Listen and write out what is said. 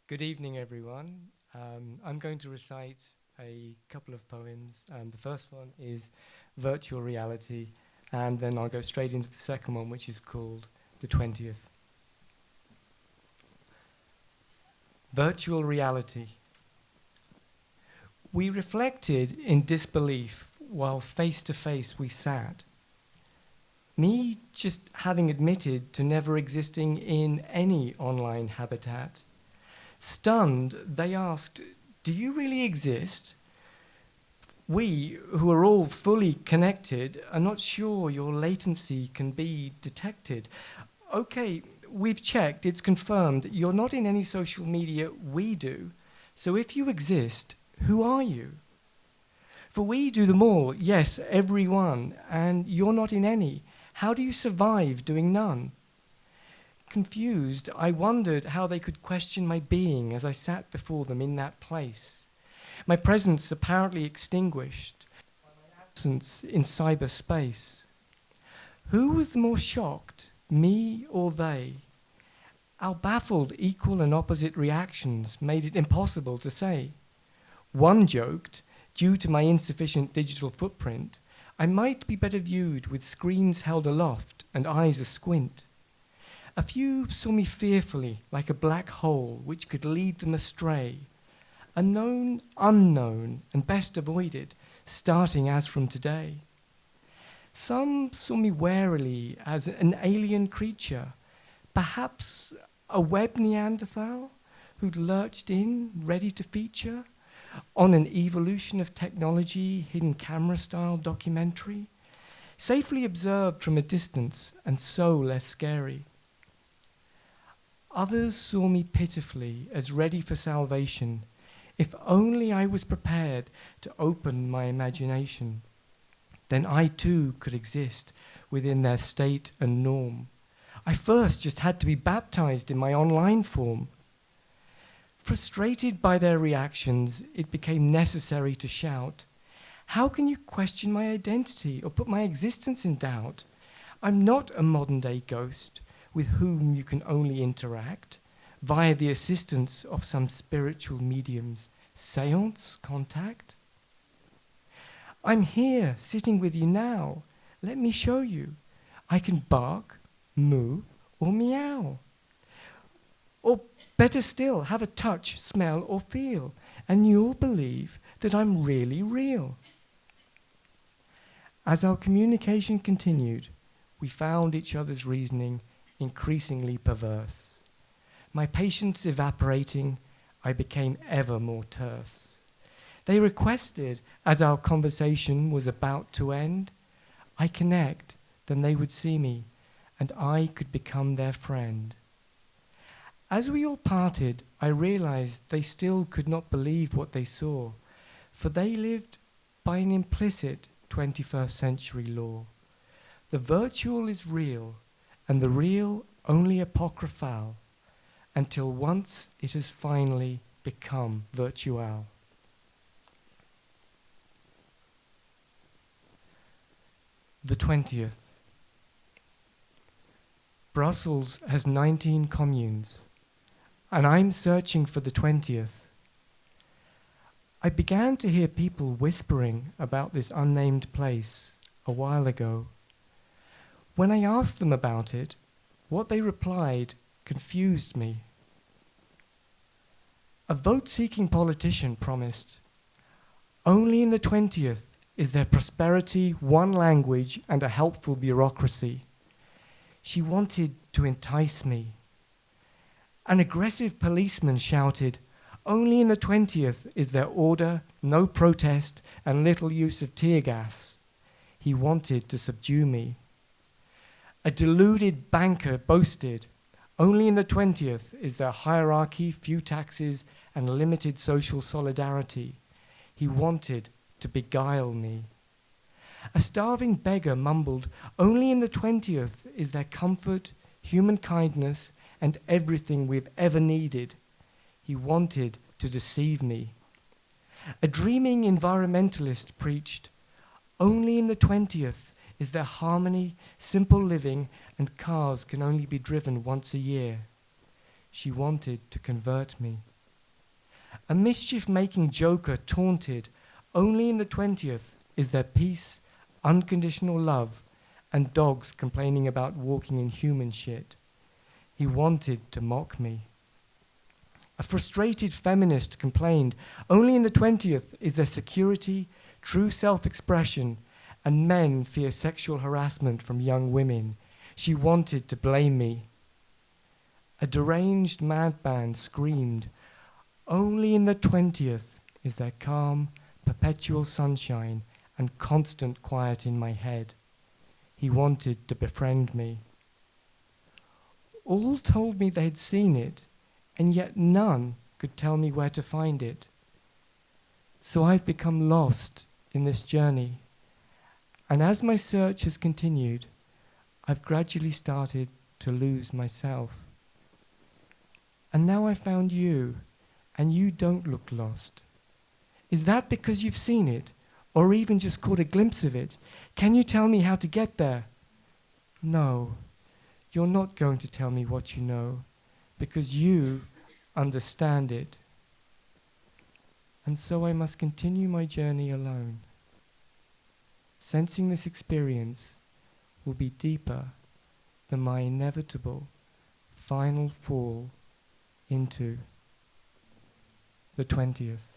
Good evening, everyone. I'm going to recite a couple of poems. The first one is Virtual Reality, and then I'll go straight into the second one, which is called The 20th. Virtual Reality. We reflected in disbelief while face to face we sat. Me just having admitted to never existing in any online habitat. Stunned, they asked, "Do you really exist? We, who are all fully connected, are not sure your latency can be detected." Okay, we've checked, it's confirmed, you're not in any social media we do. So if you exist, who are you? For we do them all, yes, every one, and you're not in any. How do you survive doing none? Confused, I wondered how they could question my being as I sat before them in that place. My presence apparently extinguished by my absence in cyberspace. Who was the more shocked, me or they? Our baffled equal and opposite reactions made it impossible to say. One joked, due to my insufficient digital footprint, I might be better viewed with screens held aloft and eyes asquint. A few saw me fearfully, like a black hole which could lead them astray. A known unknown, and best avoided, starting as from today. Some saw me warily as an alien creature, perhaps a web Neanderthal who'd lurched in, ready to feature, on an evolution of technology, hidden camera-style documentary, safely observed from a distance and so less scary. Others saw me pitifully as ready for salvation, if only I was prepared to open my imagination. Then I too could exist within their state and norm. I first just had to be baptized in my online form. Frustrated by their reactions, it became necessary to shout, "How can you question my identity or put my existence in doubt? I'm not a modern-day ghost with whom you can only interact via the assistance of some spiritual medium's seance contact. I'm here, sitting with you now. Let me show you. I can bark, moo, or meow. Or better still, have a touch, smell, or feel, and you'll believe that I'm really real." As our communication continued, we found each other's reasoning increasingly perverse. My patience evaporating, I became ever more terse. They requested, as our conversation was about to end, I connect, then they would see me, and I could become their friend. As we all parted, I realized they still could not believe what they saw, for they lived by an implicit 21st century law. The virtual is real, and the real only apocryphal, until once it has finally become virtual. The 20th. Brussels has 19 communes, and I'm searching for the 20th. I began to hear people whispering about this unnamed place a while ago. When I asked them about it, what they replied confused me. A vote-seeking politician promised, "Only in the 20th is there prosperity, one language, and a helpful bureaucracy." She wanted to entice me. An aggressive policeman shouted, "Only in the 20th is there order, no protest, and little use of tear gas." He wanted to subdue me. A deluded banker boasted, "Only in the 20th is there hierarchy, few taxes, and limited social solidarity." He wanted to beguile me. A starving beggar mumbled, "Only in the 20th is there comfort, human kindness, and everything we've ever needed." He wanted to deceive me. A dreaming environmentalist preached, "Only in the 20th is there harmony, simple living, and cars can only be driven once a year." She wanted to convert me. A mischief-making joker taunted. Only in the 20th is there peace, unconditional love, and dogs complaining about walking in human shit. He wanted to mock me. A frustrated feminist complained, only in the 20th is there security, true self-expression, and men fear sexual harassment from young women. She wanted to blame me. A deranged madman screamed, only in the 20th is there calm, perpetual sunshine, and constant quiet in my head. He wanted to befriend me. All told me they'd seen it, and yet none could tell me where to find it. So I've become lost in this journey, and as my search has continued, I've gradually started to lose myself. And now I've found you, and you don't look lost. Is that because you've seen it, or even just caught a glimpse of it? Can you tell me how to get there? No, you're not going to tell me what you know, because you understand it. And so I must continue my journey alone. Sensing this experience will be deeper than my inevitable final fall into the 20th.